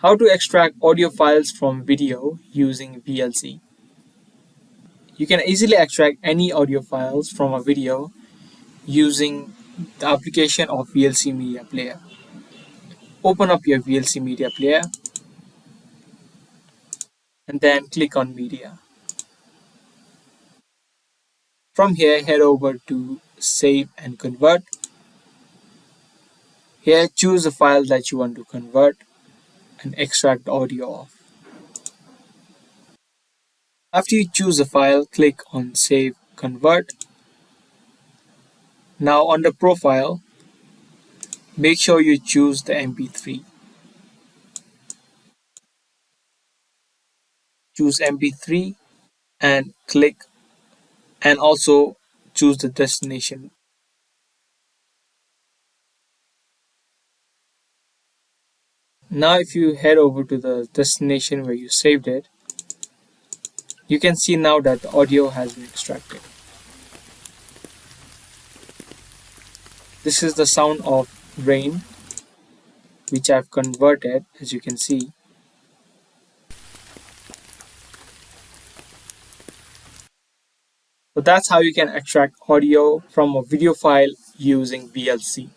How to extract audio files from video using VLC. You can easily extract any audio files from a video using the application of VLC Media Player. Open up your VLC Media Player and then click on Media. From here, head over to Save and Convert. Here, choose the file that you want to convert and extract the audio of. After you choose the file, click on Save Convert. Now on the profile, make sure you choose the MP3. Choose MP3 and click, and also choose the destination. Now if you head over to the destination where you saved it, you can see now that the audio has been extracted. This is the sound of rain, which I've converted, as you can see. So that's how you can extract audio from a video file using VLC.